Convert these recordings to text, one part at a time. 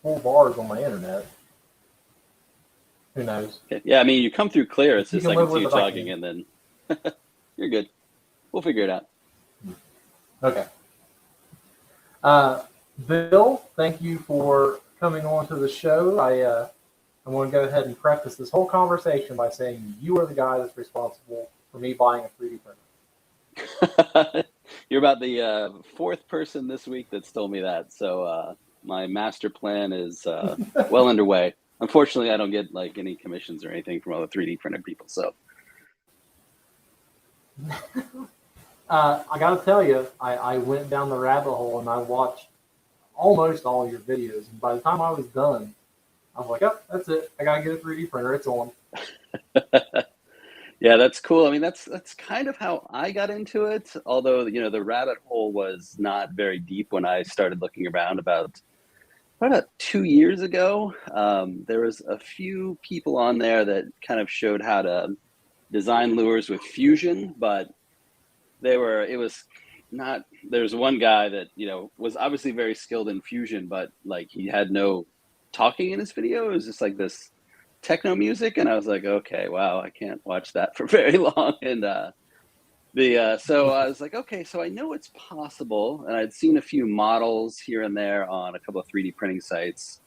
full bars on my internet. Who knows? Yeah, I mean, you come through clear. It's You just can I can live see with you it, I jogging, can. and then you're good. We'll figure it out. Okay. Uh, Bill, thank you for coming on to the show. I want to go ahead and preface this whole conversation by saying you are the guy that's responsible for me buying a 3D printer. You're about the fourth person this week that's told me that. So my master plan is well underway. Unfortunately, I don't get like any commissions or anything from all the 3D printed people. So I got to tell you, I went down the rabbit hole and I watched almost all your videos. And by the time I was done, I was like, oh, that's it. I got to get a 3D printer. It's on. yeah, that's cool. I mean, that's kind of how I got into it. Although the rabbit hole was not very deep when I started looking around about 2 years ago. There was a few people on there that kind of showed how to design lures with Fusion, but it was not, there's one guy that, was obviously very skilled in Fusion, but like he had no talking in his video. It was just like this techno music. And I was like, okay, wow, I can't watch that for very long. And, so I was like, okay, so I know it's possible. And I'd seen a few models here and there on a couple of 3D printing sites,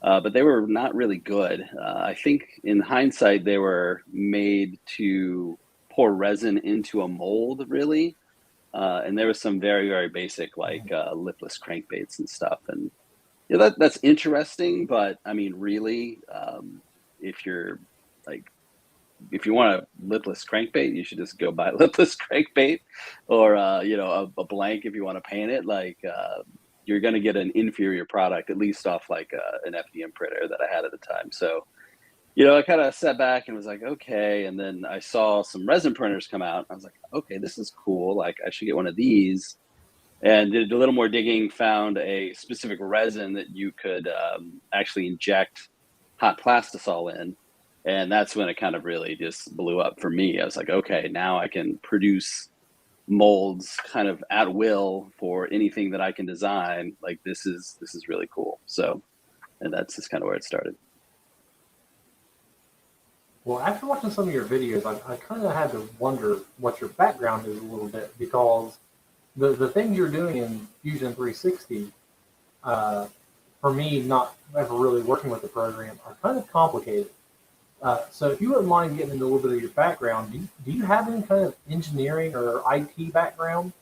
but they were not really good. I think in hindsight, they were made to pour resin into a mold, really. And there was some very, very basic, like lipless crankbaits and stuff. And that's interesting. But I mean, really, if you're like, if you want a lipless crankbait, you should just go buy a lipless crankbait, or a blank if you want to paint it. Like you're going to get an inferior product, at least off like an FDM printer that I had at the time. So I kind of sat back and was like, okay. And then I saw some resin printers come out. I was like, okay, this is cool. Like I should get one of these. And did a little more digging, found a specific resin that you could actually inject hot plastisol in. And that's when it kind of really just blew up for me. I was like, okay, now I can produce molds kind of at will for anything that I can design. Like this is really cool. So, and that's just kind of where it started. Well, after watching some of your videos, I kind of had to wonder what your background is a little bit because the things you're doing in Fusion 360, for me, not ever really working with the program, are kind of complicated. So if you wouldn't mind getting into a little bit of your background, do you have any kind of engineering or IT background?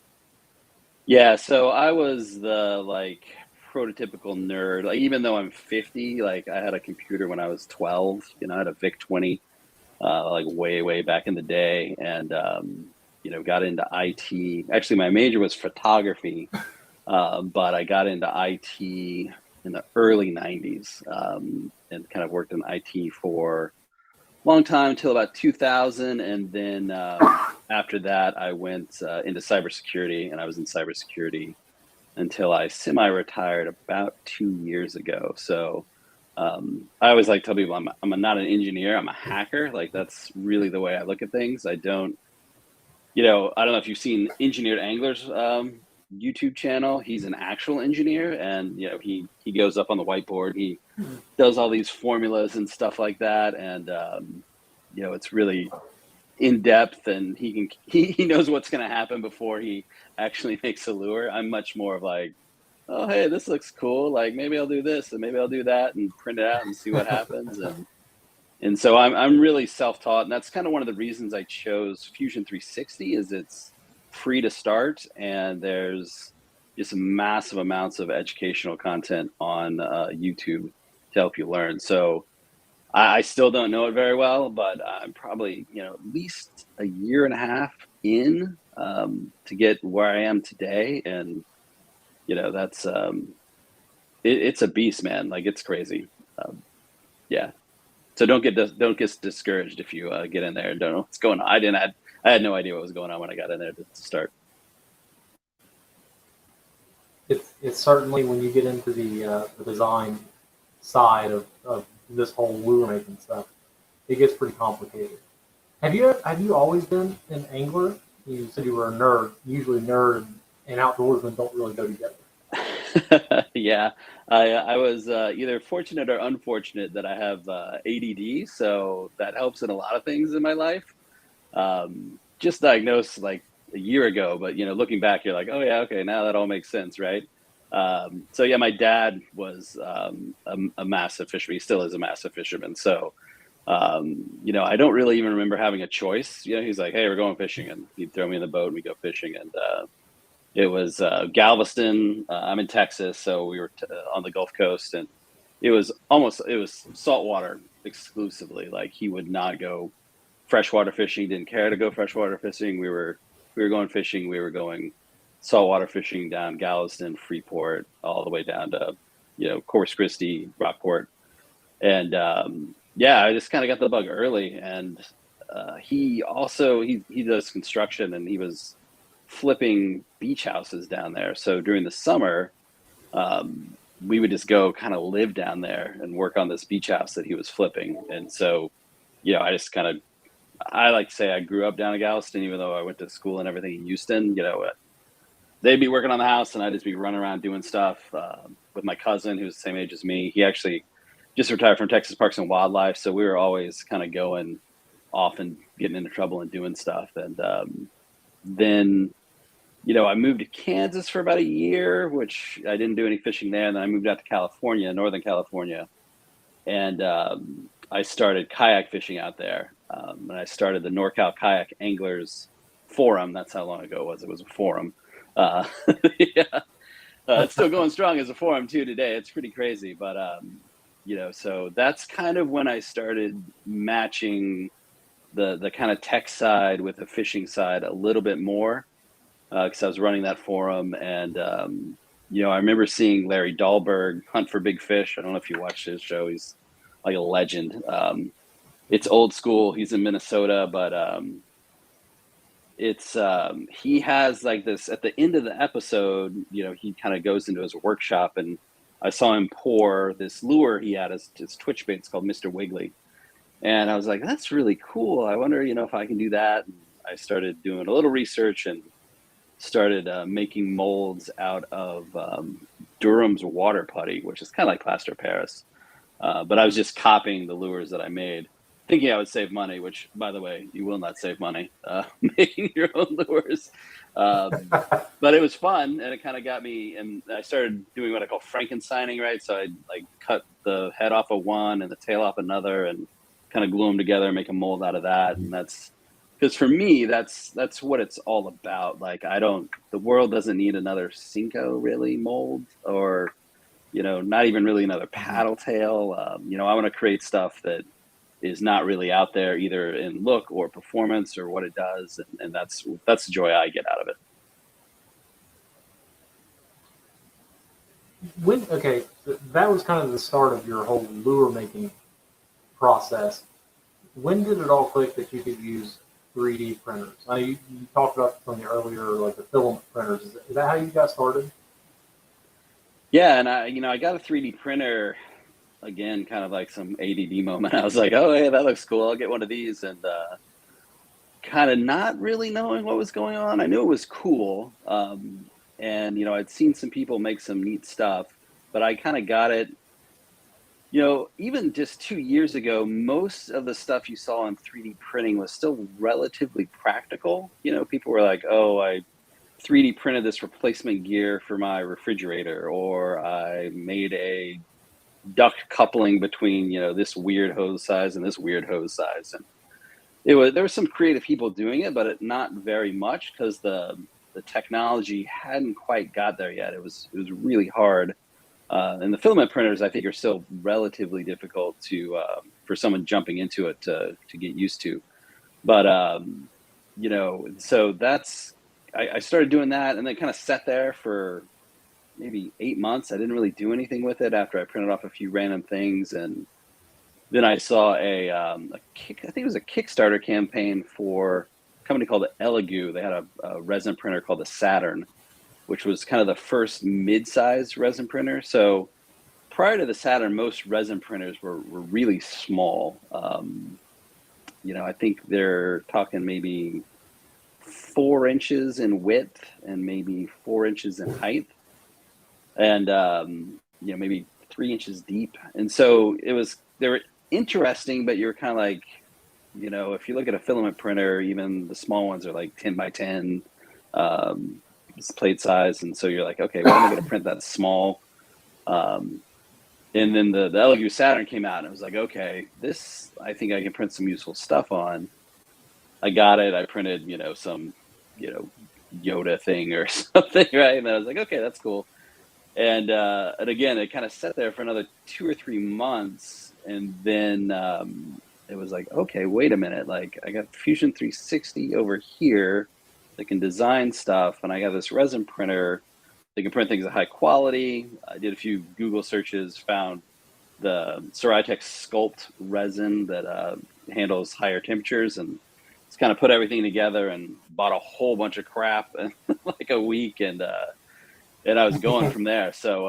Yeah, so I was the like prototypical nerd. Like even though I'm 50, like I had a computer when I was 12. I had a VIC 20, like way back in the day, and got into IT. Actually, my major was photography, but I got into IT in the early 90s, and kind of worked in IT for long time until about 2000, and then after that I went into cybersecurity, and I was in cybersecurity until I semi-retired about 2 years ago. So I always like to tell people not an engineer, I'm a hacker. Like that's really the way I look at things. I don't know if you've seen Engineered Anglers YouTube channel. He's an actual engineer, and he goes up on the whiteboard, he does all these formulas and stuff like that, and it's really in depth, and he knows what's going to happen before he actually makes a lure. I'm much more of like, oh hey, this looks cool, like maybe I'll do this and maybe I'll do that and print it out and see what happens. And so I'm really self-taught, and that's kind of one of the reasons I chose Fusion 360 is it's free to start, and there's just massive amounts of educational content on YouTube to help you learn. So I still don't know it very well, but I'm probably at least a year and a half in to get where I am today, and that's it's a beast, man. Like it's crazy. Yeah. So don't get discouraged if you get in there and don't know what's going on. I had no idea what was going on when I got in there to start. It's certainly when you get into the design side of this whole lure making stuff, it gets pretty complicated. Have you always been an angler? You said you were a nerd. Usually, nerd and outdoorsmen don't really go together. Yeah, I was either fortunate or unfortunate that I have ADD, so that helps in a lot of things in my life. Just diagnosed like a year ago, but looking back, you're like, oh yeah, okay, now that all makes sense, right? So yeah, my dad was a massive fisherman. He still is a massive fisherman. So I don't really even remember having a choice. He's like, hey, we're going fishing, and he'd throw me in the boat and we go fishing, and it was Galveston. I'm in Texas, so we were on the Gulf Coast, and it was saltwater exclusively. Like he would not go freshwater fishing. Didn't care to go freshwater fishing. We were going fishing. We were going saltwater fishing down Galveston, Freeport, all the way down to Corpus Christi, Rockport, and yeah, I just kind of got the bug early. And he does construction, and he was flipping beach houses down there. So during the summer, we would just go kind of live down there and work on this beach house that he was flipping. And so, I just kind of, I like to say I grew up down in Galveston, even though I went to school and everything in Houston. They'd be working on the house, and I'd just be running around doing stuff with my cousin, who's the same age as me. He actually just retired from Texas Parks and Wildlife, so we were always kind of going off and getting into trouble and doing stuff. And then I moved to Kansas for about a year, which I didn't do any fishing there. And then I moved out to California, Northern California, and I started kayak fishing out there. And I started the NorCal Kayak Anglers Forum. That's how long ago it was. It was a forum. Uh, yeah, it's still going strong as a forum too today. It's pretty crazy, but so that's kind of when I started matching the kind of tech side with the fishing side a little bit more, because I was running that forum. And I remember seeing Larry Dahlberg hunt for big fish. I don't know if you watched his show. He's like a legend. It's old school. He's in Minnesota, but it's he has like this at the end of the episode. He kind of goes into his workshop, and I saw him pour this lure he had as his twitch bait. It's called Mr. Wiggly, and I was like, that's really cool. I wonder, if I can do that. And I started doing a little research and started making molds out of Durham's water putty, which is kind of like plaster Paris. But I was just copying the lures that I made, thinking I would save money, which, by the way, you will not save money making your own lures. But it was fun, and it kind of got me, and I started doing what I call Frankensteining, right? So I like cut the head off of one and the tail off another and kind of glue them together and make a mold out of that. And that's because for me, that's what it's all about. Like the world doesn't need another Cinco really mold, or not even really another paddle tail. I want to create stuff that is not really out there, either in look or performance or what it does, and that's the joy I get out of it. That was kind of the start of your whole lure making process. When did it all click that you could use 3D printers? I know you talked about from the earlier, like the filament printers. Is that how you got started? Yeah, and I got a 3D printer, again, kind of like some ADD moment. I was like, oh, hey, that looks cool. I'll get one of these. And kind of not really knowing what was going on. I knew it was cool. And I'd seen some people make some neat stuff, but I kind of got it. Even just 2 years ago, most of the stuff you saw in 3D printing was still relatively practical. People were like, oh, I 3D printed this replacement gear for my refrigerator, or I made a duct coupling between, this weird hose size and this weird hose size. And there were some creative people doing it, but not very much, because the technology hadn't quite got there yet. It was really hard. And the filament printers, I think, are still relatively difficult for someone jumping into it to get used to. But so I started doing that, and then kind of sat there for maybe 8 months. I didn't really do anything with it after I printed off a few random things, and then I saw I think it was a Kickstarter campaign for a company called Elegoo. They had a resin printer called the Saturn, which was kind of the first mid-size resin printer. So prior to the Saturn, most resin printers were really small. I think they're talking maybe 4 inches in width and maybe 4 inches in height. and maybe 3 inches deep. And so they were interesting, but you're kind of like, if you look at a filament printer, even the small ones are like 10 by 10 plate size. And so you're like, okay, why am I going to print that small? And then the Elegoo Saturn came out, and I was like, okay, this, I think I can print some useful stuff on. I got it. I printed, some, Yoda thing or something, right? And I was like, okay, that's cool. And again, it kind of sat there for another 2 or 3 months, and then it was like, okay, wait a minute, like I got Fusion 360 over here that can design stuff, and I got this resin printer that can print things at high quality. I did a few Google searches, found the Ceratec Sculpt resin that handles higher temperatures, and just kind of put everything together and bought a whole bunch of crap in like a week, and I was going from there. So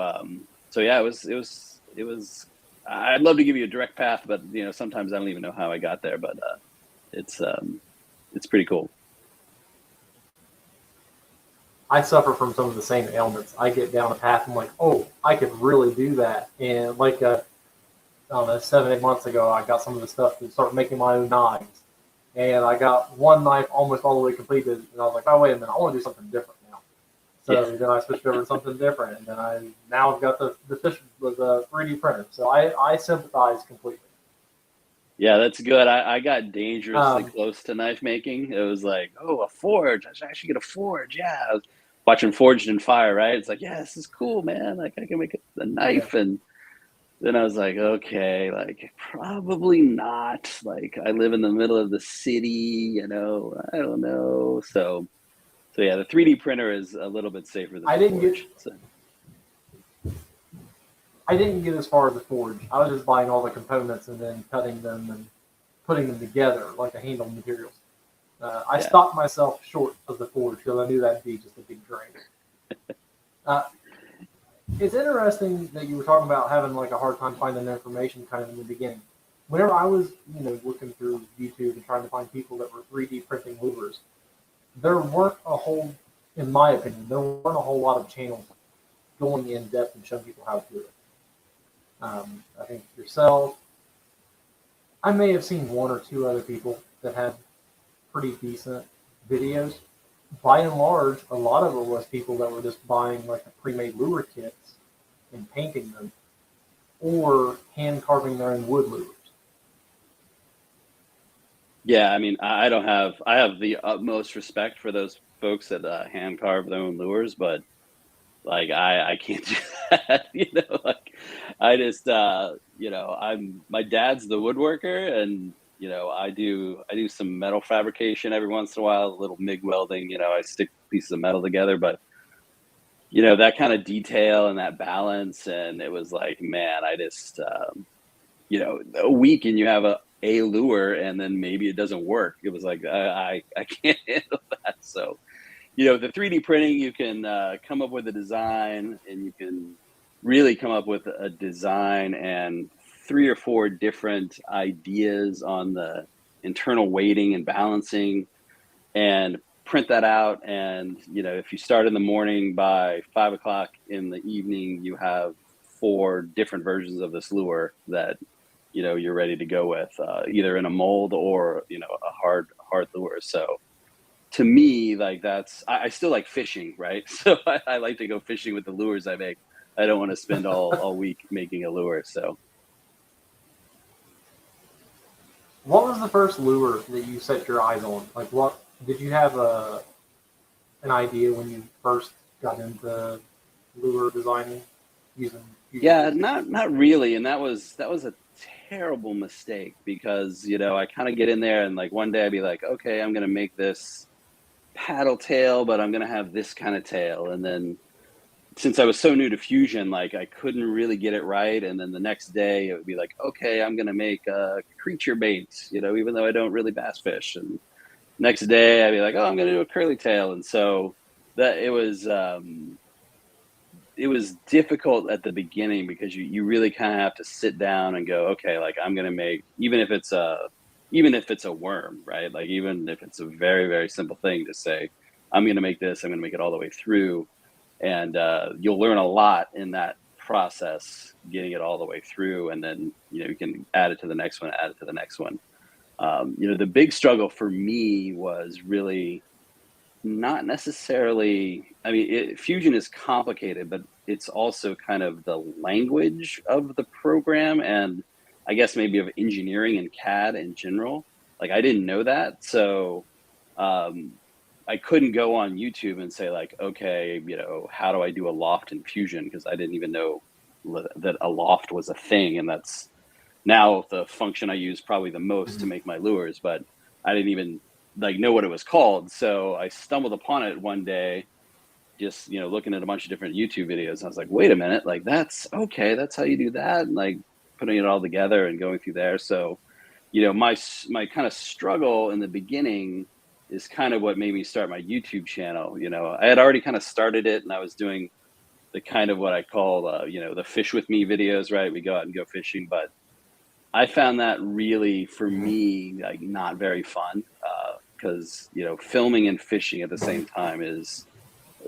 yeah, it was. I'd love to give you a direct path, but sometimes I don't even know how I got there. But it's pretty cool. I suffer from some of the same ailments. I get down a path, I'm like, oh, I could really do that. And like, I don't know, 7, 8 months ago, I got some of the stuff to start making my own knives. And I got one knife almost all the way completed. And I was like, oh, wait a minute, I want to do something different now. So then I switched over to something different. And then I've got the 3D printer. So I sympathize completely. Yeah, that's good. I got dangerously close to knife making. It was like, oh, a forge. I should actually get a forge. Yeah. I was watching Forged in Fire, right? It's like, yeah, this is cool, man. Like I can make a knife. Yeah. And then I was like, okay, like probably not. Like I live in the middle of the city, I don't know. So yeah, the 3D printer is a little bit safer than the forge. I didn't get as far as the forge. I was just buying all the components and then cutting them and putting them together like a handle materials. I stopped myself short of the forge because I knew that'd be just a big drain. It's interesting that you were talking about having like a hard time finding information kind of in the beginning. Whenever I was, looking through YouTube and trying to find people that were 3D printing lures, there weren't in my opinion, there weren't a whole lot of channels going in depth and showing people how to do it. I think yourself, I may have seen one or two other people that had pretty decent videos. By and large, a lot of it was people that were just buying like the pre-made lure kits and painting them, or hand carving their own wood lures. Yeah, I mean, I have the utmost respect for those folks that hand carve their own lures, but like I can't do that. Like I just my dad's the woodworker, and I do some metal fabrication every once in a while, a little MIG welding. I stick pieces of metal together, but that kind of detail and that balance, and it was like, man, I just a week and you have a lure, and then maybe it doesn't work. It was like I can't handle that. So the 3D printing, you can come up with a design, and you can really come up with a design and 3 or 4 different ideas on the internal weighting and balancing, and print that out. And if you start in the morning, by 5 o'clock in the evening, you have 4 different versions of this lure that you're ready to go with, either in a mold or a hard lure. So to me, like I still like fishing, right? So I like to go fishing with the lures I make. I don't want to spend all week making a lure. So what was the first lure that you set your eyes on? Like, what did you have an idea when you first got into lure designing using? Yeah, not really, and that was a terrible mistake, because I kind of get in there, and like one day I'd be like, okay, I'm gonna make this paddle tail, but I'm gonna have this kind of tail, and then since I was so new to Fusion, like I couldn't really get it right, and then the next day it would be like, okay, I'm gonna make a creature bait, even though I don't really bass fish, and next day I'd be like, oh, I'm gonna do a curly tail, and so that it was difficult at the beginning, because you really kind of have to sit down and go, okay, like I'm gonna make, even if it's a worm, right? Like even if it's a very, very simple thing, to say, I'm gonna make this, I'm gonna make it all the way through. and you'll learn a lot in that process, getting it all the way through, and then you can add it to the next one, add it to the next one. The big struggle for me was really not necessarily. I mean, Fusion is complicated, but it's also kind of the language of the program, and I guess maybe of engineering and CAD in general. Like, I didn't know that, so I couldn't go on YouTube and say like, okay, how do I do a loft in Fusion? Because I didn't even know that a loft was a thing, and that's now the function I use probably the most to make my lures. But I didn't even know what it was called. So I stumbled upon it one day, just looking at a bunch of different YouTube videos. And I was like, wait a minute, like that's okay. That's how you do that, and like putting it all together and going through there. So my kind of struggle in the beginning is kind of what made me start my YouTube channel. I had already kind of started it, and I was doing the kind of what I call, the fish with me videos, right? We go out and go fishing, but I found that really, for me, like not very fun, because, filming and fishing at the same time is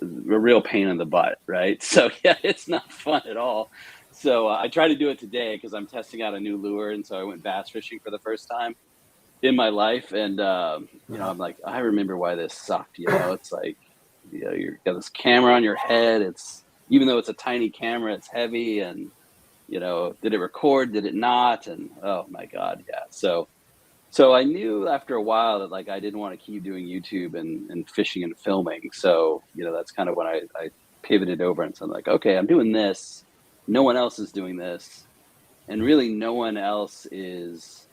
a real pain in the butt, right? So yeah, it's not fun at all. So I tried to do it today because I'm testing out a new lure, and so I went bass fishing for the first time in my life, and I'm like, I remember why this sucked. It's like, you've got this camera on your head. It's, even though it's a tiny camera, it's heavy, and did it record? Did it not? And oh my God, yeah. So I knew after a while that like I didn't want to keep doing YouTube and fishing and filming. So that's kind of when I pivoted over, and so I'm like, okay, I'm doing this. No one else is doing this, and really no one else is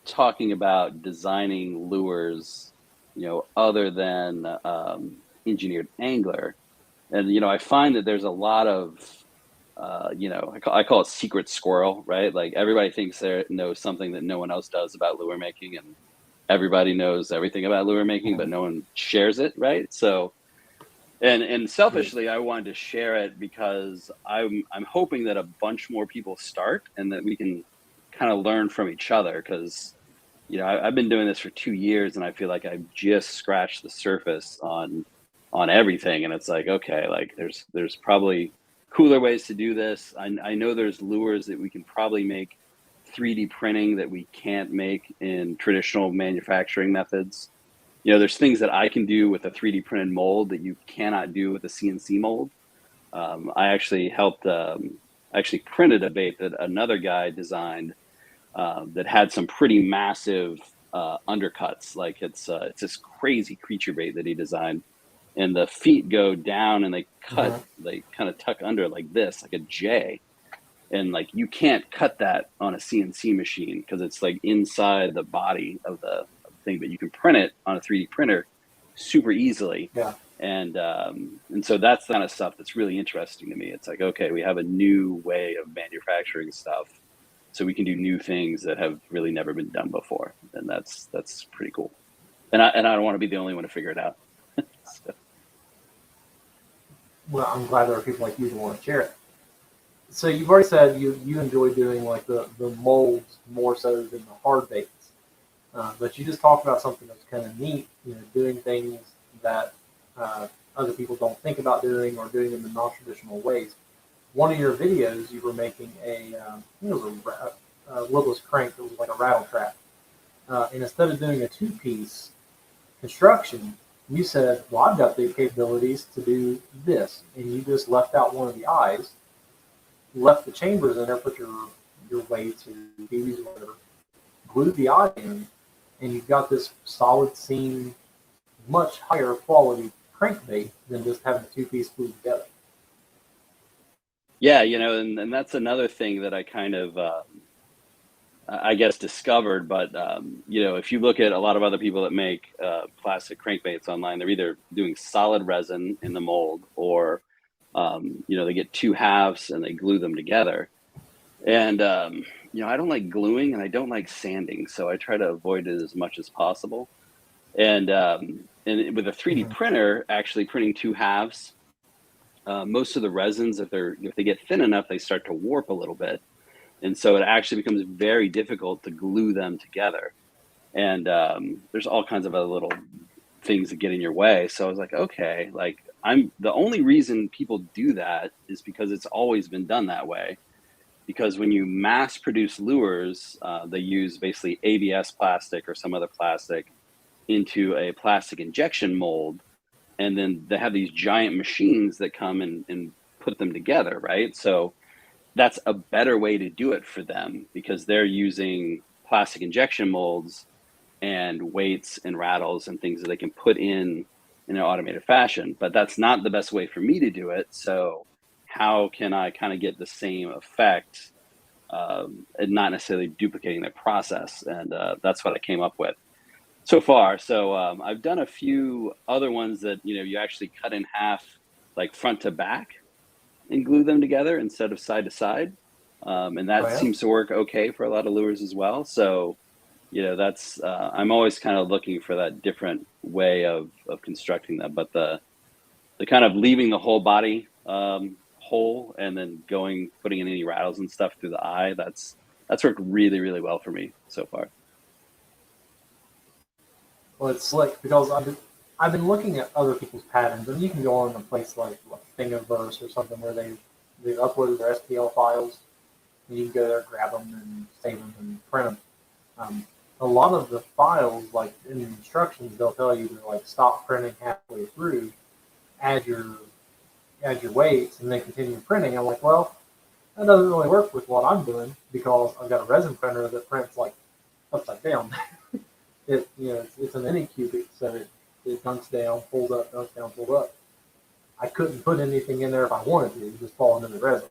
talking about designing lures, other than Engineered Angler. And I find that there's a lot of I call it secret squirrel, right? Like, everybody thinks they knows something that no one else does about lure making, and everybody knows everything about lure making, but no one shares it, right? So, and selfishly, I wanted to share it because I'm hoping that a bunch more people start, and that we can kind of learn from each other. Because I've been doing this for 2 years, and I feel like I've just scratched the surface on everything. And it's like, okay, like there's probably cooler ways to do this. I know there's lures that we can probably make 3D printing that we can't make in traditional manufacturing methods. There's things that I can do with a 3D printed mold that you cannot do with a CNC mold. I actually helped, actually printed a bait that another guy designed, that had some pretty massive undercuts. Like, it's this crazy creature bait that he designed, and the feet go down and they cut, they kind of tuck under like this, like a J. And like, you can't cut that on a CNC machine because it's like inside the body of the thing, but you can print it on a 3D printer super easily. Yeah. And so that's the kind of stuff that's really interesting to me. It's like, okay, we have a new way of manufacturing stuff, so we can do new things that have really never been done before. And that's pretty cool. And I don't want to be the only one to figure it out. So. Well, I'm glad there are people like you who want to share it. So you've already said you enjoy doing like the molds more so than the hard baits, but you just talked about something that's kind of neat, doing things that other people don't think about doing, or doing them in non-traditional ways. One of your videos, you were making it was a woodless crank that was like a rattle trap, and instead of doing a two-piece construction, you said, well, I've got the capabilities to do this. And you just left out one of the eyes, left the chambers in there, put your weights or your BBs or whatever, glued the eye in, and you've got this solid seam, much higher quality crankbait than just having the two-piece glued together. Yeah, and that's another thing that I kind of, I guess, discovered. But if you look at a lot of other people that make plastic crankbaits online, they're either doing solid resin in the mold, or they get two halves and they glue them together. And I don't like gluing, and I don't like sanding, so I try to avoid it as much as possible. And with a 3D printer, actually printing two halves, most of the resins, if they get thin enough, they start to warp a little bit. And so it actually becomes very difficult to glue them together. And there's all kinds of other little things that get in your way. So I was like, okay, like I'm the only reason people do that is because it's always been done that way. Because when you mass produce lures, they use basically ABS plastic or some other plastic into a plastic injection mold, and then they have these giant machines that come and put them together, right? So that's a better way to do it for them because they're using plastic injection molds and weights and rattles and things that they can put in an automated fashion. But that's not the best way for me to do it. So how can I kind of get the same effect and not necessarily duplicating the process? And that's what I came up with so far. So I've done a few other ones that, you actually cut in half, like front to back, and glue them together instead of side to side. And Oh that yeah. seems to work okay for a lot of lures as well. So, that's, I'm always kind of looking for that different way of constructing them. But the kind of leaving the whole body whole and then putting in any rattles and stuff through the eye, that's worked really, really well for me so far. Well, it's slick because I've been looking at other people's patterns, and you can go on a place like Thingiverse or something where they've uploaded their STL files, and you can go there, grab them, and save them and print them. A lot of the files, like in the instructions, they'll tell you to like stop printing halfway through, add your add your weights, and then continue printing. I'm like, well, that doesn't really work with what I'm doing because I've got a resin printer that prints like upside down. It's an Anycubic, so it dunks down, pulls up, dunks down, pulls up. I couldn't put anything in there if I wanted to. It just fall into the resin.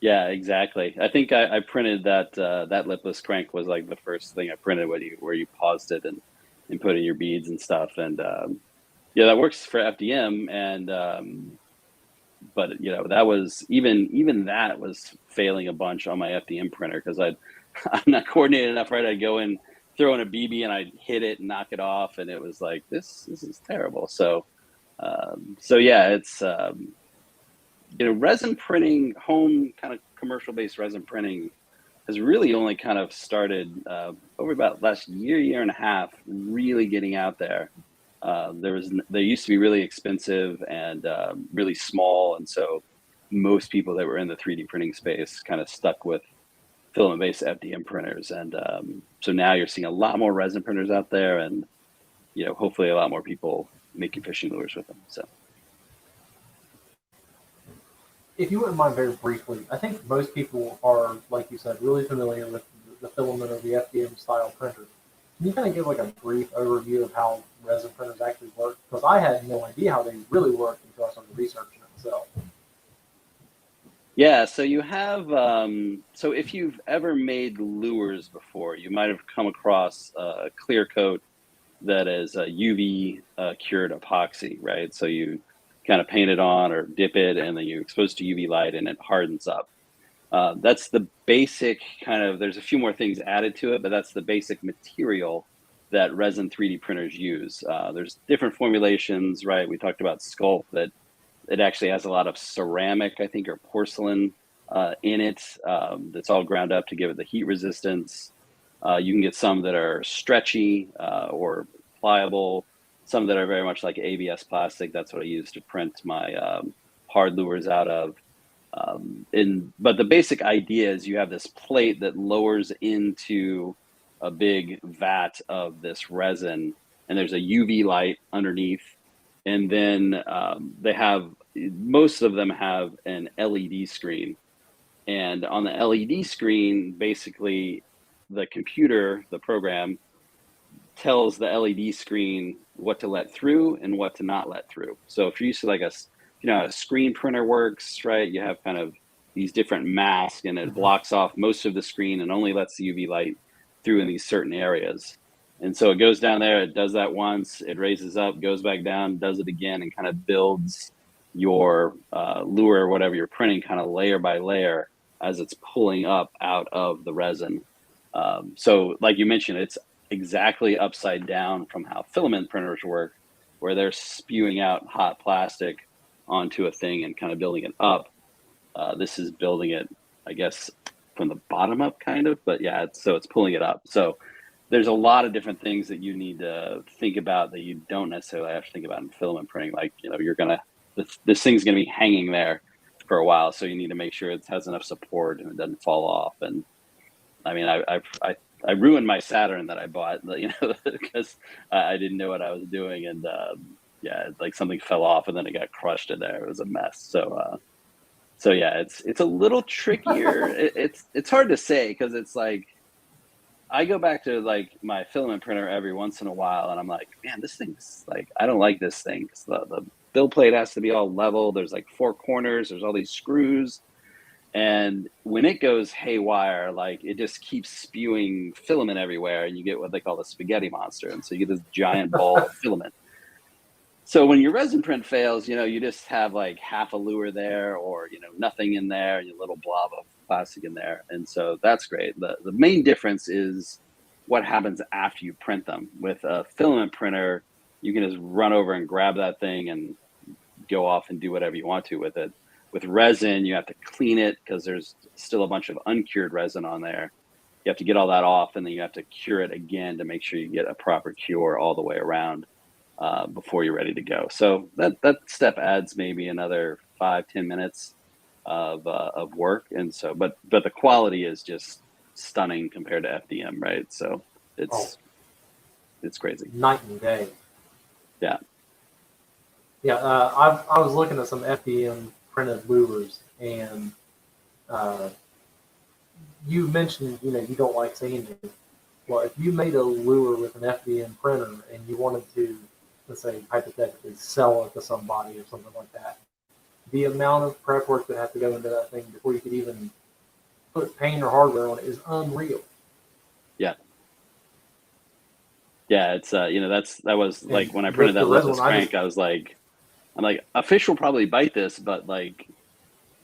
Yeah, exactly. I think I printed that lipless crank was like the first thing I printed where you paused it and put in your beads and stuff. And yeah, that works for FDM. And but that was even that was failing a bunch on my FDM printer because I'm not coordinated enough, right? I'd go in, throw in a BB, and I'd hit it and knock it off, and it was like this is terrible. So yeah, it's resin printing, home kind of commercial based resin printing has really only kind of started over about last year and a half, really getting out there. They used to be really expensive and really small, and so most people that were in the 3D printing space kind of stuck with filament based FDM printers, and so now you're seeing a lot more resin printers out there, and hopefully a lot more people making fishing lures with them. So. If you wouldn't mind very briefly, I think most people are, like you said, really familiar with the filament of the FDM style printer. Can you kind of give like a brief overview of how resin printers actually work? Because I had no idea how they really worked until I started researching it myself. Yeah, so you have, so if you've ever made lures before, you might have come across a clear coat that is a UV cured epoxy, right? So you kind of paint it on or dip it, and then you expose it to UV light, and it hardens up. That's the basic kind of. There's a few more things added to it, but that's the basic material that resin 3D printers use. There's different formulations, right? We talked about Sculpt, that it actually has a lot of ceramic, I think, or porcelain in it. That's all ground up to give it the heat resistance. You can get some that are stretchy or pliable, some that are very much like ABS plastic. That's what I use to print my hard lures out of. But the basic idea is you have this plate that lowers into a big vat of this resin, and there's a UV light underneath. And then most of them have an LED screen. And on the LED screen, basically the computer, the program, tells the LED screen what to let through and what to not let through. So if you're used to like a screen printer works, right? You have kind of these different masks, and it blocks off most of the screen and only lets the UV light through in these certain areas. And so it goes down there, it does that once, it raises up, goes back down, does it again, and kind of builds your lure or whatever you're printing kind of layer by layer as it's pulling up out of the resin. So like you mentioned, it's exactly upside down from how filament printers work, where they're spewing out hot plastic onto a thing and kind of building it up. This is building it, I guess, from the bottom up kind of, but yeah, so it's pulling it up. So there's a lot of different things that you need to think about that you don't necessarily have to think about in filament printing. Like, this thing's gonna be hanging there for a while, so you need to make sure it has enough support and it doesn't fall off. And I mean, I ruined my Saturn that I bought, because I didn't know what I was doing, and yeah, like something fell off and then it got crushed in there. It was a mess. So yeah, it's a little trickier. It's hard to say because it's like I go back to like my filament printer every once in a while, and I'm like, man, this thing's like, I don't like this thing. 'Cause the build plate has to be all level. There's like 4 corners. There's all these screws. And when it goes haywire, like it just keeps spewing filament everywhere, and you get what they call the spaghetti monster. And so you get this giant ball of filament. So when your resin print fails, you just have like half a lure there, or nothing in there, and a little blob of plastic in there. And so that's great. The main difference is what happens after you print them. With a filament printer, you can just run over and grab that thing and go off and do whatever you want to with it. With resin, you have to clean it because there's still a bunch of uncured resin on there. You have to get all that off, and then you have to cure it again to make sure you get a proper cure all the way around before you're ready to go. So that step adds maybe another 5-10 minutes of work. And so, but the quality is just stunning compared to FDM, right? So it's crazy. Night and day. Yeah. Yeah, I was looking at some FDM printed lures, and you mentioned you don't like sanding. Well, if you made a lure with an FDM printer and you wanted to, let's say hypothetically, sell it to somebody or something like that, the amount of prep work that has to go into that thing before you could even put paint or hardware on it is unreal. Yeah, it's that was like when I printed that Lithos crank, I'm like, a fish will probably bite this, but like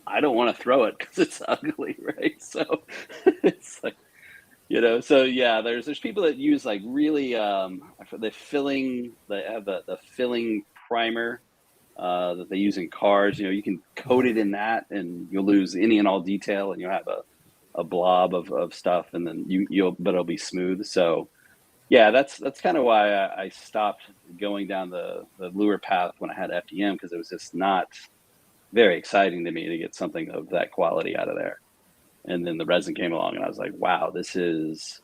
I don't want to throw it because it's ugly, right? So it's like, so yeah, there's people that use like really they have the filling primer that they use in cars. You can coat it in that, and you'll lose any and all detail, and you'll have a blob of stuff, and then but it'll be smooth. So yeah, that's kind of why I stopped going down the lure path when I had FDM, because it was just not very exciting to me to get something of that quality out of there. And then the resin came along, and I was like, wow, this is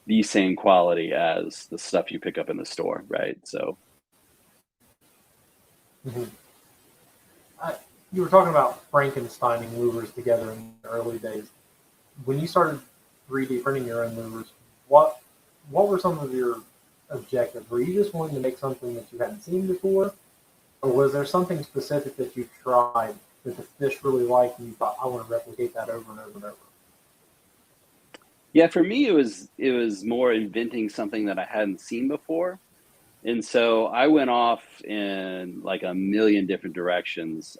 the same quality as the stuff you pick up in the store, right? So. Mm-hmm. You were talking about Frankensteining lures together in the early days. When you started 3D printing your own lures, what were some of your objectives? Were you just wanting to make something that you hadn't seen before? Or was there something specific that you tried that the fish really liked and you thought, I want to replicate that over and over and over? Yeah, for me, it was more inventing something that I hadn't seen before. And so I went off in like a million different directions,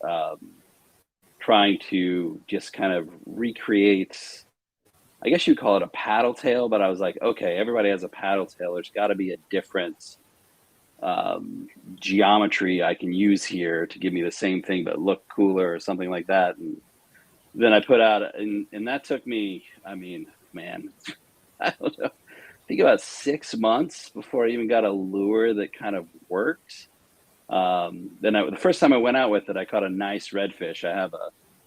trying to just kind of recreate, I guess you'd call it a paddle tail, but I was like, okay, everybody has a paddle tail. There's got to be a different geometry I can use here to give me the same thing but look cooler or something like that. And then I put out, and that took me, I mean, man, I don't know, I think about 6 months before I even got a lure that kind of worked. Then the first time I went out with it, I caught a nice redfish. I have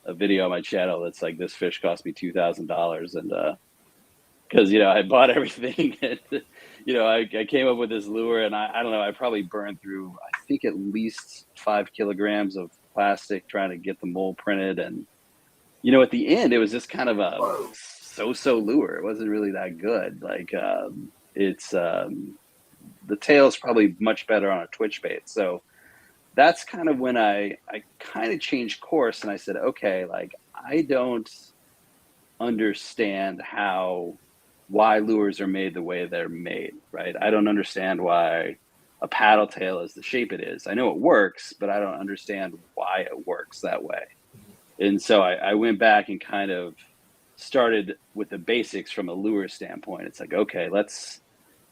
a video on my channel that's like, this fish cost me $2,000, and because I bought everything, and I came up with this lure, and I don't know, I probably burned through, I think, at least 5 kilograms of plastic trying to get the mold printed. And at the end, it was just kind of a so-so lure. It wasn't really that good. Like it's the tail's probably much better on a twitch bait. So that's kind of when I kind of changed course, and I said, okay, like I don't understand why lures are made the way they're made, right? I don't understand why a paddle tail is the shape it is. I know it works, but I don't understand why it works that way. And so I went back and kind of started with the basics from a lure standpoint. It's like, okay,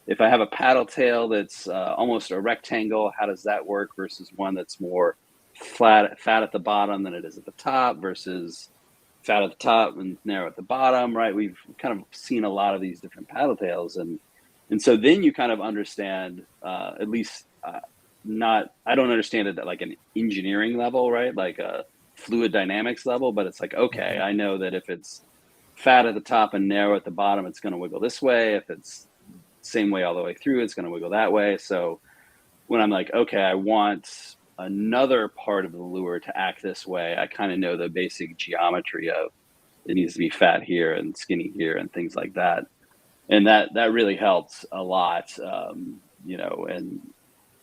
if I have a paddle tail that's almost a rectangle, how does that work versus one that's more fat at the bottom than it is at the top, versus fat at the top and narrow at the bottom, right? We've kind of seen a lot of these different paddle tails, and And so then you kind of understand, at least I don't understand it at like an engineering level, right? Like a fluid dynamics level, but it's like, okay, I know that if it's fat at the top and narrow at the bottom, it's going to wiggle this way. If it's same way all the way through, it's going to wiggle that way. So when I'm like, okay, I want another part of the lure to act this way, I kind of know the basic geometry of it needs to be fat here and skinny here and things like that. And that really helps a lot. You know, and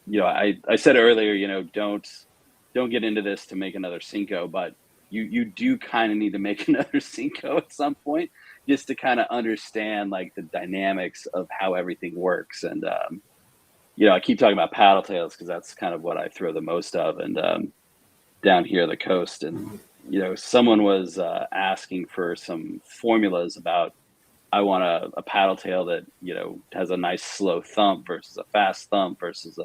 you know, I said earlier, you know, don't get into this to make another Cinco, but you do kind of need to make another Cinco at some point just to kind of understand like the dynamics of how everything works. And you know, I keep talking about paddle tails because that's kind of what I throw the most of, and down here on the coast. And you know, someone was asking for some formulas about, I want a paddle tail that, you know, has a nice slow thump versus a fast thump versus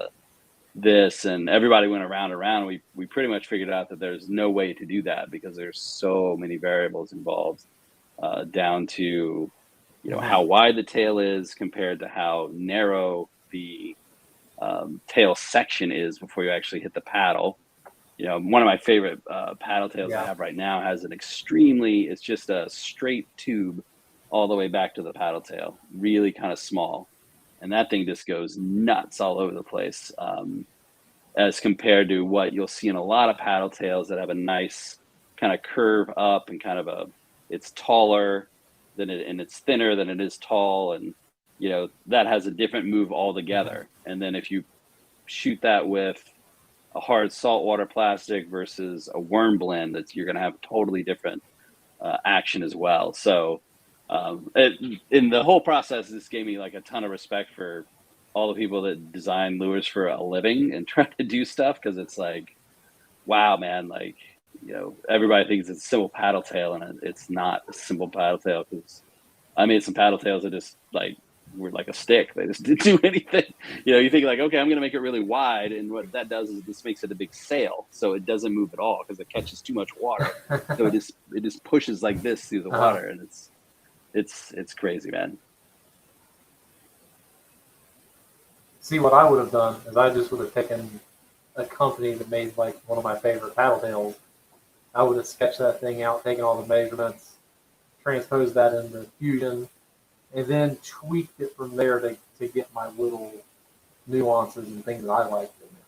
this, and everybody went around and around. We pretty much figured out that there's no way to do that because there's so many variables involved, down to, you know, how wide the tail is compared to how narrow the tail section is before you actually hit the paddle. You know, one of my favorite paddle tails I have right now has it's just a straight tube all the way back to the paddle tail, really kind of small. And that thing just goes nuts all over the place, as compared to what you'll see in a lot of paddle tails that have a nice kind of curve up and kind of it's taller and it's thinner than it is tall. And, you know, that has a different move altogether. And then if you shoot that with a hard saltwater plastic versus a worm blend, you're going to have totally different action as well. So in the whole process, this gave me like a ton of respect for all the people that design lures for a living and try to do stuff, because it's like, wow, man, like, you know, everybody thinks it's a simple paddle tail, and it's not a simple paddle tail, because I made some paddle tails that just like were like a stick. They just didn't do anything. You know, you think like, okay, I'm going to make it really wide, and what that does is this makes it a big sail, so it doesn't move at all because it catches too much water. So it just pushes like this through the water, and it's crazy, man. See, what I would have done is I just would have taken a company that made like one of my favorite paddle tails. I would have sketched that thing out, taken all the measurements, transposed that into Fusion, and then tweaked it from there to get my little nuances and things that I liked in it.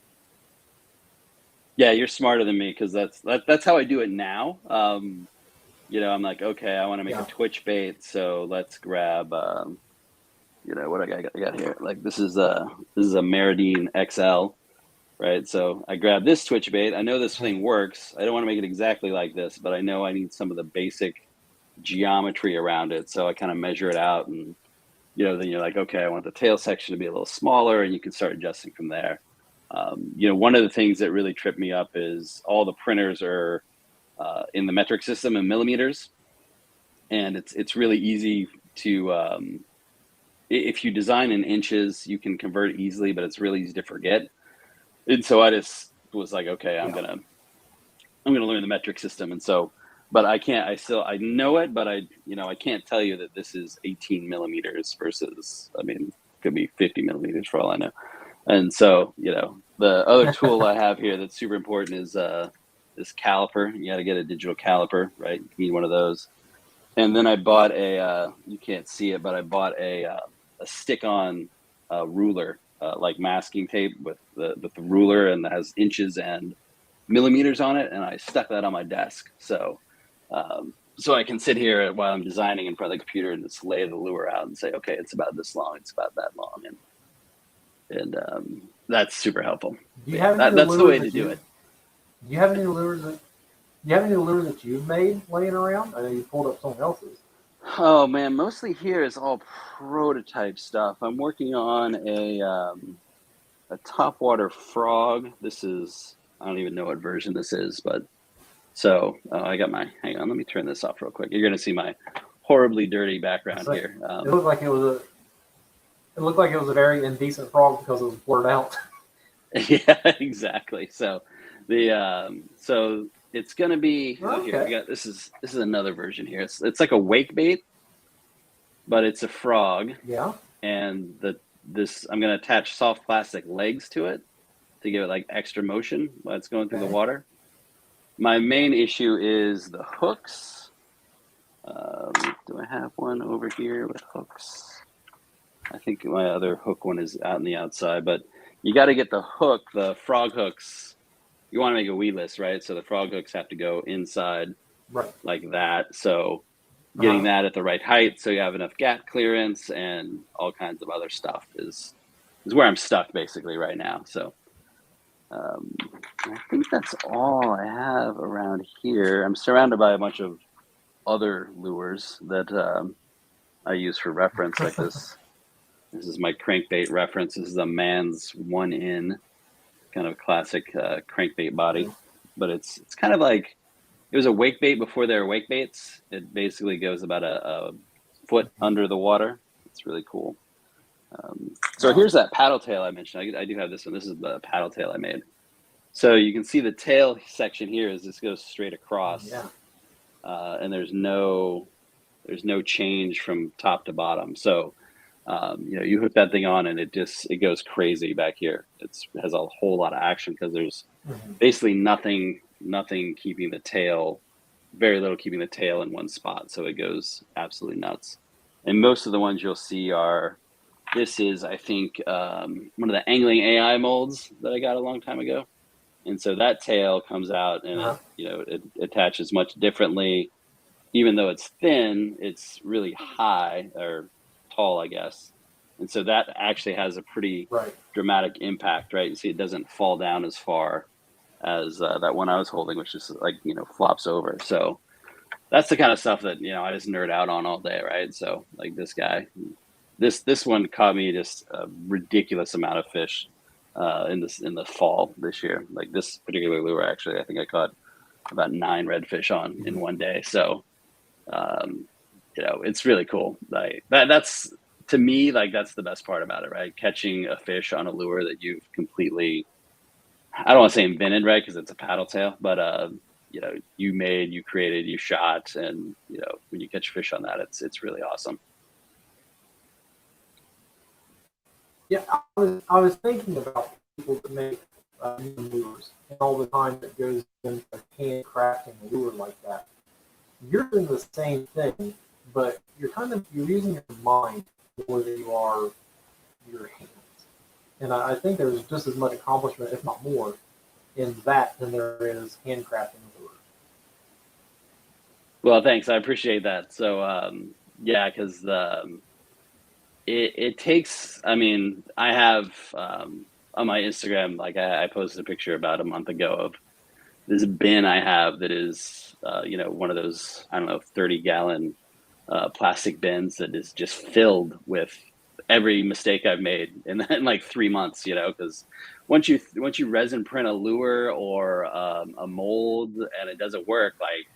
Yeah, you're smarter than me, because that's how I do it now. You know, I'm like, okay, I want to make a twitch bait, so let's grab, you know, what I got here. Like this is a Maridine XL, right? So I grab this twitch bait. I know this thing works. I don't want to make it exactly like this, but I know I need some of the basic geometry around it. So I kind of measure it out, and, you know, then you're like, okay, I want the tail section to be a little smaller, and you can start adjusting from there. You know, one of the things that really tripped me up is all the printers are in the metric system in millimeters, and it's really easy to if you design in inches, you can convert easily, but it's really easy to forget. And so I just was like, okay, I'm gonna learn the metric system. And so, but I know it, but I can't tell you that this is 18 millimeters versus, I mean, it could be 50 millimeters for all I know. And so, you know, the other tool I have here that's super important is this caliper. You got to get a digital caliper, right? You need one of those. And then I bought you can't see it, but I bought a stick-on ruler, like masking tape with the ruler, and that has inches and millimeters on it. And I stuck that on my desk. So I can sit here while I'm designing in front of the computer and just lay the lure out and say, okay, it's about this long, it's about that long. And that's super helpful. That's the way to do it. Do you have any lures that you've made laying around? I know you pulled up someone else's. Oh man, mostly here is all prototype stuff. I'm working on a topwater frog. This is, I don't even know what version this is, but so hang on, let me turn this off real quick. You're gonna see my horribly dirty background here. It looked like it was a very indecent frog because it was blurred out. Yeah, exactly. So so it's gonna be here. We got this is another version here. It's like a wake bait, but it's a frog. Yeah. And I'm going to attach soft plastic legs to it to give it like extra motion while it's going through the water. My main issue is the hooks. Do I have one over here with hooks? I think my other hook one is out on the outside, but you got to get the hook, the frog hooks. You want to make a weedless, right? So the frog hooks have to go inside like that. So getting that at the right height so you have enough gap clearance and all kinds of other stuff is where I'm stuck basically right now. So I think that's all I have around here. I'm surrounded by a bunch of other lures that I use for reference, like this. This is my crankbait reference. This is a Man's 1-in, kind of classic crankbait body, but it's kind of like, it was a wake bait before there were wake baits. It basically goes about a foot under the water. It's really cool. So here's that paddle tail I mentioned. I do have this one. This is the paddle tail I made. So you can see the tail section here is this goes straight across, and there's no change from top to bottom. So you hook that thing on and it goes crazy back here. It has a whole lot of action because there's basically nothing keeping the tail, very little keeping the tail in one spot. So it goes absolutely nuts. And most of the ones you'll see this is, I think, one of the Angling AI molds that I got a long time ago. And so that tail comes out and it attaches much differently. Even though it's thin, it's really high or tall, I guess. And so that actually has a pretty dramatic impact, right? You see, it doesn't fall down as far as that one I was holding, which is like, flops over. So that's the kind of stuff that, I just nerd out on all day, right? So like this guy, this one caught me just a ridiculous amount of fish in the fall this year. Like this particular lure, actually, I think I caught about 9 redfish on in one day. So, it's really cool. Like that's, to me, like that's the best part about it, right? Catching a fish on a lure that you've completely, I don't want to say invented, right? Because it's a paddle tail, but you made, you created, you shot, and when you catch fish on that, it's really awesome. Yeah, I was thinking about people that make new lures and all the time that goes into handcrafting a lure like that. You're doing the same thing, but you're using your mind more than you are your hands. And I think there's just as much accomplishment, if not more, in that than there is handcrafting a lure. Well, thanks. I appreciate that. So, because it takes, I have on my Instagram, like I posted a picture about a month ago of this bin I have that is, one of those, 30-gallon plastic bins that is just filled with every mistake I've made in like 3 months, because once you resin print a lure or a mold and it doesn't work, like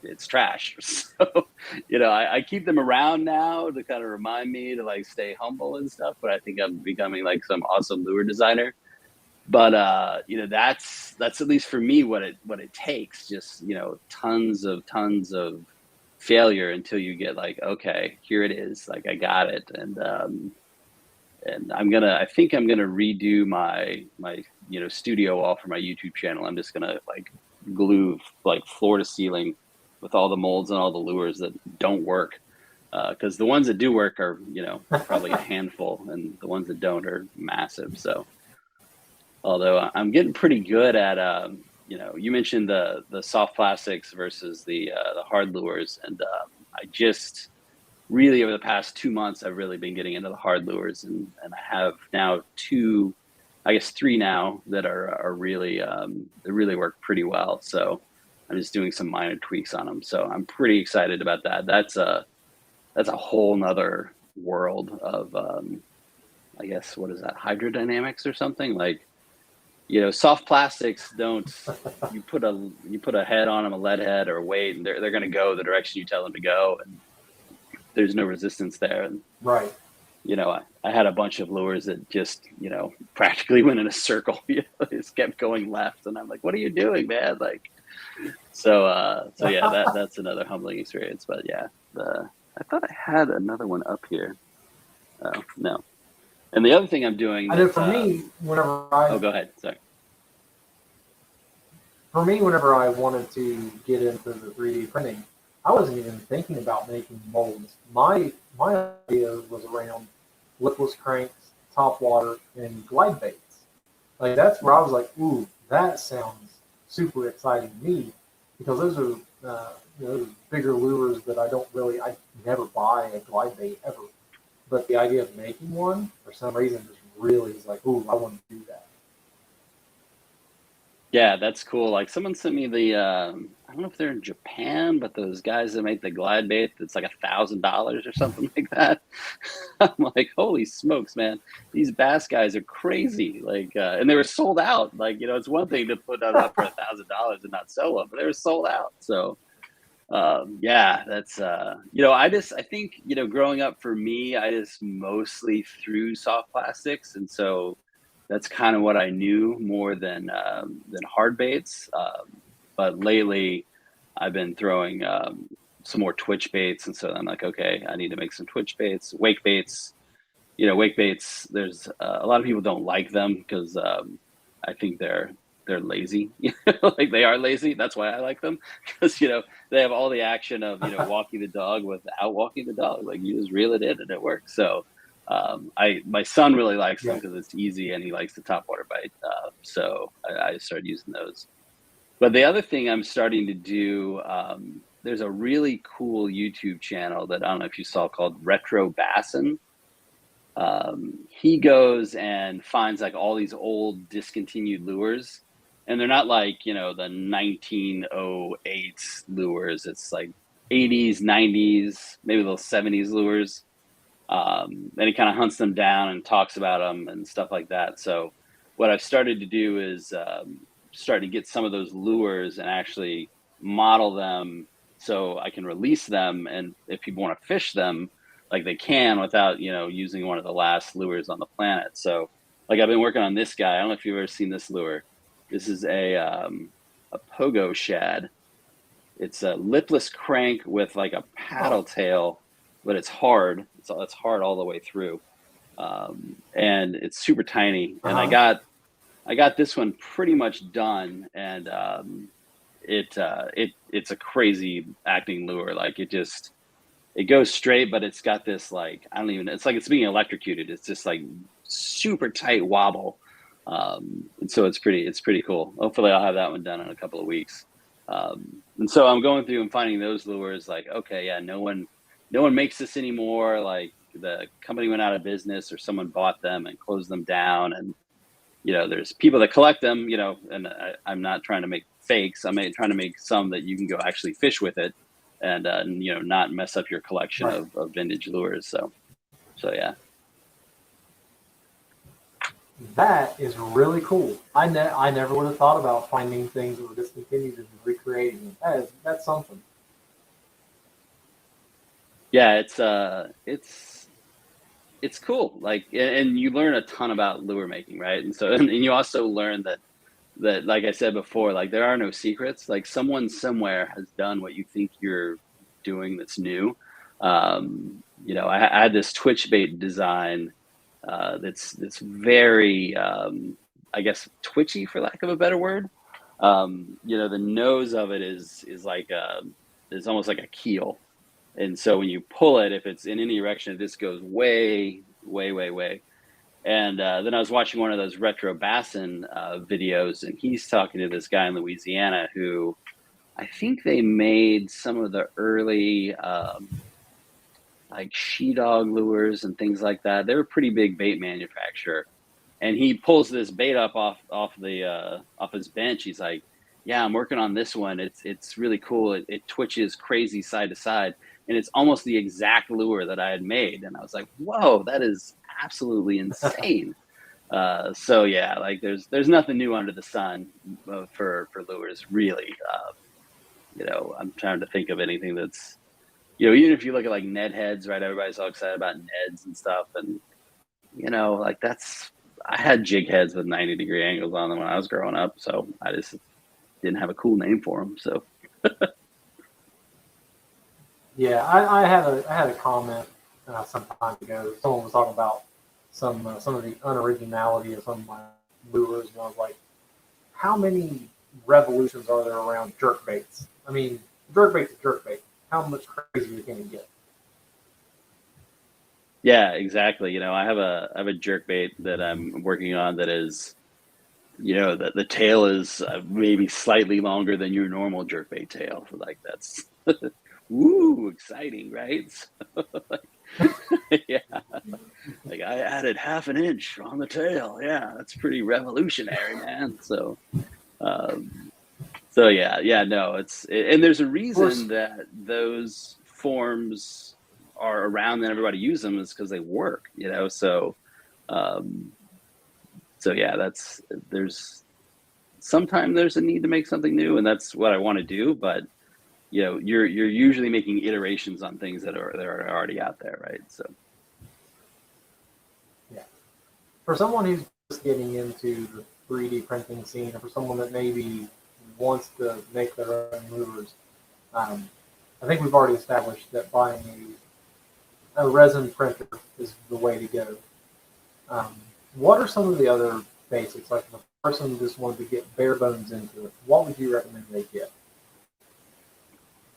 it's trash. So, I keep them around now to kind of remind me to like stay humble and stuff, but I think I'm becoming like some awesome lure designer. But that's at least for me what it takes, just tons of failure until you get like, okay, here it is, like I got it. And I think I'm gonna redo my studio wall for my YouTube channel. I'm just gonna like glue like floor to ceiling with all the molds and all the lures that don't work, because the ones that do work are probably a handful, and the ones that don't are massive. So although I'm getting pretty good at you mentioned the soft plastics versus the hard lures, and I just really over the past 2 months I've really been getting into the hard lures, and I have now 2, I guess 3 now that are really they really work pretty well. So I'm just doing some minor tweaks on them. So I'm pretty excited about that. That's a whole nother world of I guess, what is that, hydrodynamics or something? Like, soft plastics don't, you put a head on them, a lead head or a weight, and they're going to go the direction you tell them to go, and there's no resistance there. And right. I had a bunch of lures that just, practically went in a circle. Just kept going left, and I'm like, what are you doing, man? Like, so yeah, that's another humbling experience. But yeah, I thought I had another one up here. Oh, no. And the other thing I'm doing, I know for me, oh, go ahead. Sorry. For me, whenever I wanted to get into the 3D printing, I wasn't even thinking about making molds. My idea was around lipless cranks, top water, and glide baits. Like that's where I was like, ooh, that sounds super exciting to me because those are those bigger lures that I never buy a glide bait ever. But the idea of making one for some reason just really is like, ooh, I want to do that. Yeah, that's cool. Like someone sent me the I don't know if they're in Japan, but those guys that make the glide bait that's like $1,000 or something like that. I'm like, holy smokes, man. These bass guys are crazy. Like and they were sold out. Like, it's one thing to put that up for $1,000 and not sell them, but they were sold out. So yeah, that's I think, growing up for me, I just mostly threw soft plastics, and so that's kind of what I knew more than hard baits. But lately, I've been throwing some more twitch baits, and so I'm like, okay, I need to make some twitch baits, wake baits. Wake baits. There's a lot of people don't like them because I think they're lazy. Like they are lazy. That's why I like them because they have all the action of walking the dog without walking the dog. Like you just reel it in and it works. So my son really likes them because it's easy and he likes the top water bite. So I started using those. But the other thing I'm starting to do, there's a really cool YouTube channel that I don't know if you saw called Retro Bassin. He goes and finds like all these old discontinued lures, and they're not like the 1908 lures. It's like 80s, 90s, maybe those 70s lures. And he kind of hunts them down and talks about them and stuff like that. So what I've started to do is start to get some of those lures and actually model them so I can release them, and if people want to fish them, like they can without using one of the last lures on the planet. So like I've been working on this guy. I don't know if you've ever seen this lure. This is a pogo shad. It's a lipless crank with like a paddle tail, but it's hard. It's hard all the way through, and it's super tiny. And I got this one pretty much done, and it's a crazy acting lure. Like it goes straight, but it's got this like it's like it's being electrocuted. It's just like super tight wobble, and so it's pretty cool. Hopefully, I'll have that one done in a couple of weeks. And so I'm going through and finding those lures. Like, okay, yeah, no one makes this anymore. Like the company went out of business, or someone bought them and closed them down. And there's people that collect them. And I'm not trying to make fakes. I'm trying to make some that you can go actually fish with it. And not mess up your collection of vintage lures. So yeah. That is really cool. I never would have thought about finding things that were discontinued and recreating them. That's something. Yeah, it's cool. Like, and you learn a ton about lure making, right? And so and you also learn that like I said before, like there are no secrets. Like someone somewhere has done what you think you're doing that's new. I had this twitch bait design that's very I guess twitchy, for lack of a better word. The nose of it is like is almost like a keel, and so when you pull it, if it's in any direction, this goes way, way, way, way. And then I was watching one of those Retro Bassin videos, and he's talking to this guy in Louisiana who I think they made some of the early like she-dog lures and things like that. They're a pretty big bait manufacturer. And he pulls this bait up off his bench. He's like, "Yeah, I'm working on this one. It's really cool. It twitches crazy side to side, and it's almost the exact lure that I had made." And I was like, "Whoa, that is absolutely insane." So yeah, like there's nothing new under the sun for lures, really. I'm trying to think of anything that's, even if you look at like Ned heads, right? Everybody's all excited about Neds and stuff, and like I had jig heads with 90-degree angles on them when I was growing up, so I just didn't have a cool name for them. So yeah, I had a comment some time ago. Someone was talking about some of the unoriginality of some of my lures, and I was like, how many revolutions are there around jerk baits? I mean, jerk bait's a jerk bait. How much crazier can it get? Yeah, exactly. I have a jerk bait that I'm working on that is, the tail is maybe slightly longer than your normal jerk bait tail. Like that's woo, exciting, right? So, yeah, like I added half an inch on the tail. Yeah, that's pretty revolutionary, man. Um, so yeah, no, and there's a Of course, reason that those forms are around and everybody uses them is because they work, um, so yeah, there's sometimes there's a need to make something new, and that's what I want to do. But you're usually making iterations on things that are already out there, right? So yeah. For someone who's just getting into the 3D printing scene, or for someone that maybe wants to make their own lures, um, I think we've already established that buying a resin printer is the way to go. Um, what are some of the other basics? Like if a person just wanted to get bare bones into it, what would you recommend they get?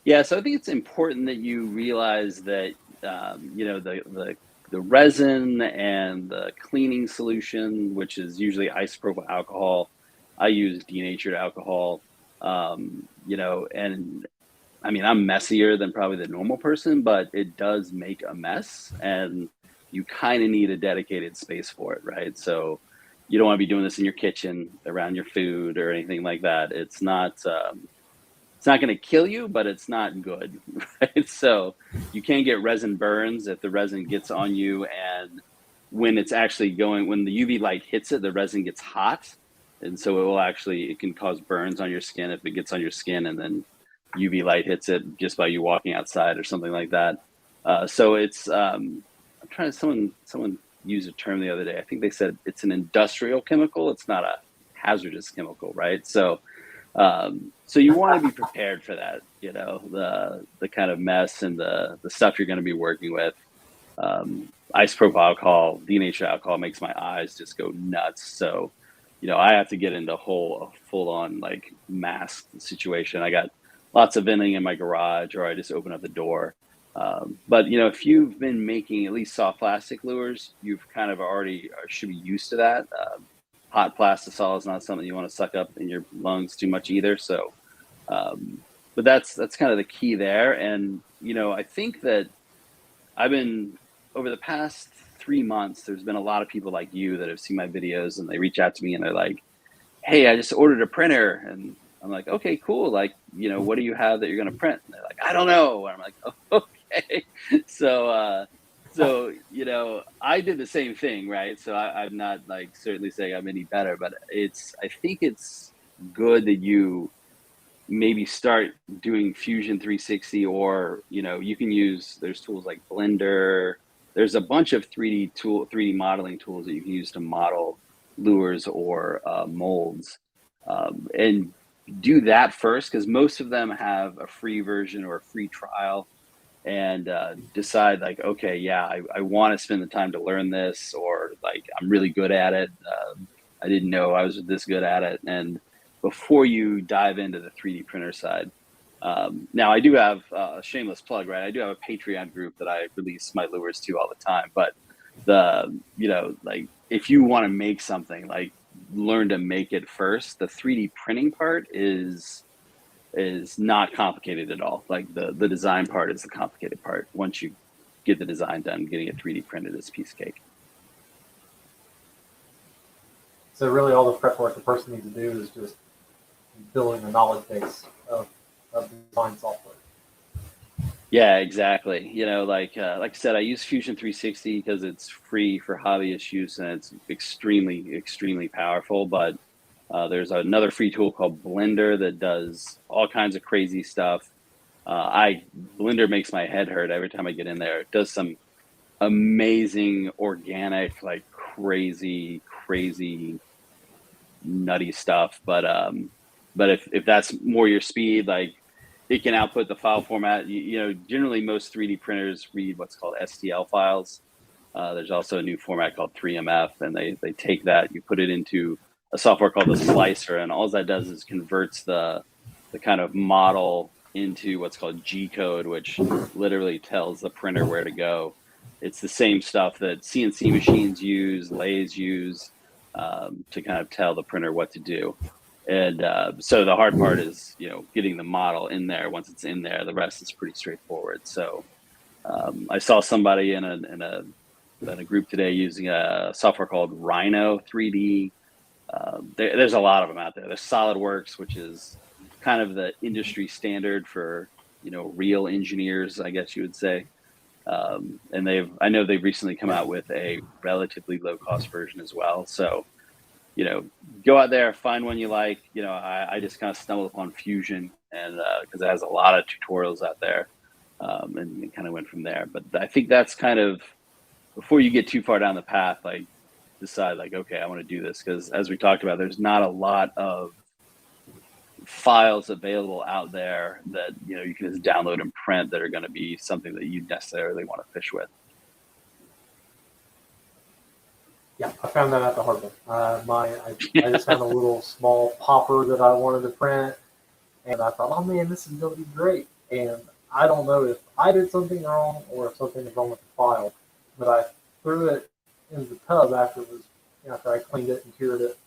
yeah, so I think it's important that you realize that the resin and the cleaning solution, which is usually isopropyl alcohol. I use denatured alcohol. And I mean, I'm messier than probably the normal person, but it does make a mess, and you kind of need a dedicated space for it, right? So you don't want to be doing this in your kitchen around your food or anything like that. It's not going to kill you, but it's not good, right? So you can get resin burns if the resin gets on you, and when the UV light hits it, the resin gets hot, and so it can cause burns on your skin if it gets on your skin, and then UV light hits it just by you walking outside or something like that. So I'm trying to someone used a term the other day. I think they said it's an industrial chemical. It's not a hazardous chemical, right? So you want to be prepared for that, the kind of mess and the stuff you're going to be working with. Isopropyl alcohol, denatured alcohol makes my eyes just go nuts. So, I have to get into a full on like mask situation. I got lots of venting in my garage, or I just open up the door. But if you've been making at least soft plastic lures, you've kind of already should be used to that. Hot plastisol is not something you want to suck up in your lungs too much either. So, but that's kind of the key there. And I think that I've been over the past 3 months, there's been a lot of people like you that have seen my videos, and they reach out to me and they're like, "Hey, I just ordered a printer," and I'm like, "Okay, cool. Like, what do you have that you're going to print?" And they're like, "I don't know." And I'm like, "Oh, okay." So I did the same thing, right? So I'm not like certainly saying I'm any better, but I think it's good that you maybe start doing Fusion 360, or you can there's tools like Blender. There's a bunch of 3D modeling tools that you can use to model lures or molds, and do that first, because most of them have a free version or a free trial, and decide like, okay, yeah, I want to spend the time to learn this, or like I'm really good at it. I didn't know I was this good at it. And before you dive into the 3D printer side, now I do have a shameless plug, right? I do have a Patreon group that I release my lures to all the time. But like if you want to make something, like learn to make it first. The 3D printing part is not complicated at all. Like the design part is the complicated part. Once you get the design done, getting it 3D printed is a piece of cake. So really, all the prep work the person needs to do is just building a knowledge base of design software. Yeah, exactly. Like I said, I use Fusion 360 because it's free for hobbyist use, and it's extremely, extremely powerful. But there's another free tool called Blender that does all kinds of crazy stuff. Blender makes my head hurt every time I get in there. It does some amazing organic, like crazy, crazy, nutty stuff. But if that's more your speed, like it can output the file format. Generally most 3D printers read what's called STL files. There's also a new format called 3MF, and they take that, you put it into a software called the slicer, and all that does is converts the kind of model into what's called G code, which literally tells the printer where to go. It's the same stuff that CNC machines use, lathes use, to kind of tell the printer what to do. And so the hard part is, getting the model in there. Once it's in there, the rest is pretty straightforward. So I saw somebody in a group today using a software called Rhino 3D. There's a lot of them out there. There's SolidWorks, which is kind of the industry standard for real engineers, I guess you would say. And I know they've recently come out with a relatively low cost version as well. So go out there, find one you like. I just kind of stumbled upon Fusion, and because it has a lot of tutorials out there, and kind of went from there. But I think that's kind of, before you get too far down the path, like decide like, okay, I want to do this, because as we talked about, there's not a lot of files available out there that you can just download and print that are going to be something that you necessarily want to fish with. Yeah, I found that out the hard way. I just found a little small popper that I wanted to print, and I thought, oh man, this is going to be great. And I don't know if I did something wrong or if something was wrong with the file, but I threw it in the tub after I cleaned it and cured it.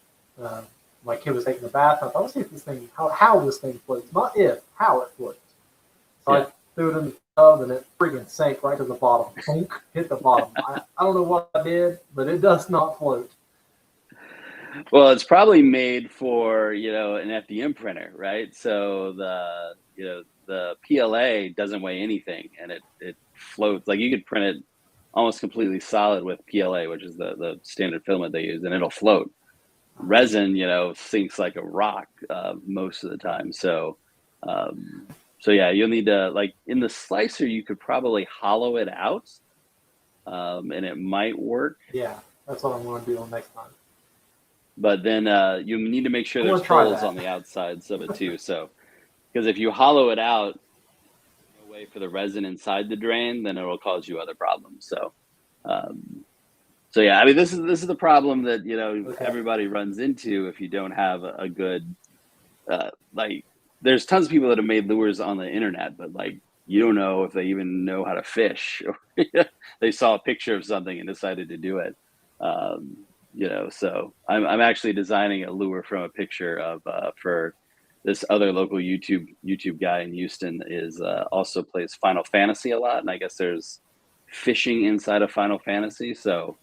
My kid was taking a bath, and I thought, let's see if this thing, how this thing floats, not if, how it floats. So I threw it in the tub, and it freaking sank right to the bottom. Hit the bottom. I don't know what I did, but it does not float. Well, it's probably made for an FDM printer, right? So the PLA doesn't weigh anything, and it floats. Like, you could print it almost completely solid with PLA, which is the standard filament they use, and it'll float. Resin, sinks like a rock most of the time. So yeah, you'll need to, like, in the slicer, you could probably hollow it out, and it might work. Yeah, that's what I'm going to do on next time. But then you need to make sure there's holes on the outsides of it too. So, because if you hollow it out, no way for the resin inside the drain, then it will cause you other problems. So, so yeah, I mean, this is the problem that everybody runs into if you don't have a good like. There's tons of people that have made lures on the internet, but like, you don't know if they even know how to fish, or they saw a picture of something and decided to do it. So I'm actually designing a lure from a picture of for this other local YouTube guy in Houston is also plays Final Fantasy a lot, and I guess there's fishing inside of Final Fantasy. So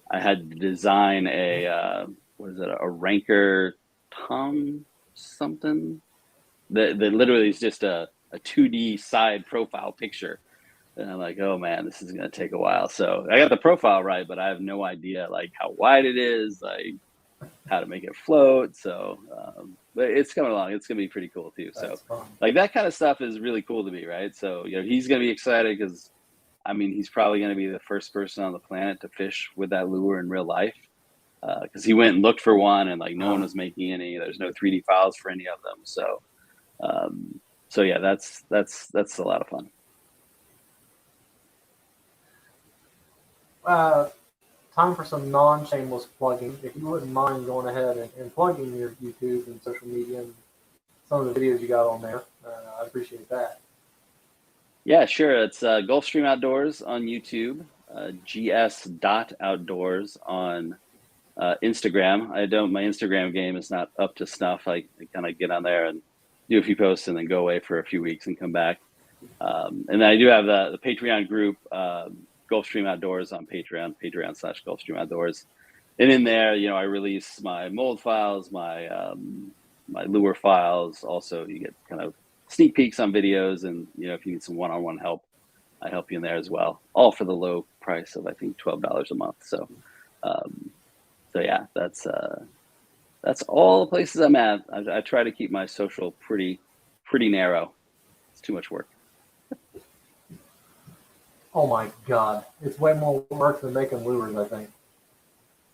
I had to design a Ranker Tom something that literally is just a 2D side profile picture. And I'm like, oh man, this is going to take a while. So I got the profile right, but I have no idea like how wide it is, like how to make it float. So, but it's coming along. It's going to be pretty cool too. That's fun. Like, that kind of stuff is really cool to me, right? So, he's going to be excited because, I mean, he's probably going to be the first person on the planet to fish with that lure in real life. Because he went and looked for one, and like no one was making any. There's no 3D files for any of them. So yeah, that's a lot of fun. Time for some non-shameless plugging. If you wouldn't mind going ahead and plugging your YouTube and social media and some of the videos you got on there, I'd appreciate that. Yeah, sure. It's Gulfstream Outdoors on YouTube, gs.outdoors on Instagram. My Instagram game is not up to snuff. I kind of get on there and do a few posts and then go away for a few weeks and come back. And then I do have the Patreon group, Gulfstream Outdoors on Patreon.com/Gulfstream Outdoors. And in there, I release my mold files, my lure files. Also, you get kind of sneak peeks on videos, and if you need some one-on-one help, I help you in there as well. All for the low price of, I think, $12 a month. So yeah, that's all the places I'm at. I try to keep my social pretty narrow. It's too much work. Oh my God. It's way more work than making lures, I think.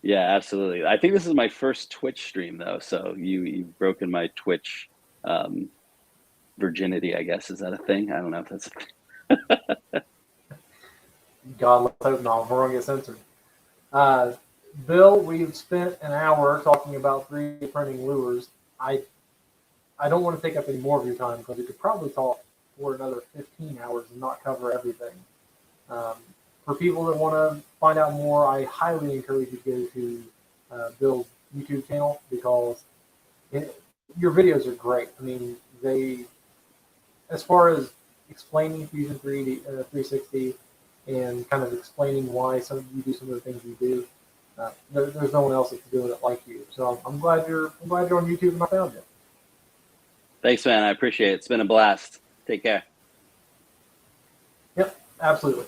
Yeah, absolutely. I think this is my first Twitch stream though. So you've broken my Twitch virginity, I guess. Is that a thing? I don't know if that's a thing. God, let's hope not. We're going to get censored. Bill, we've spent an hour talking about 3D printing lures. I don't want to take up any more of your time because we could probably talk for another 15 hours and not cover everything. For people that want to find out more, I highly encourage you to go to Bill's YouTube channel because your videos are great. I mean, as far as explaining Fusion 360 and kind of explaining why you do some of the things you do, there's no one else that's doing it like you. So I'm glad you're on YouTube and I found you. Thanks, man. I appreciate it. It's been a blast. Take care. Yep, absolutely.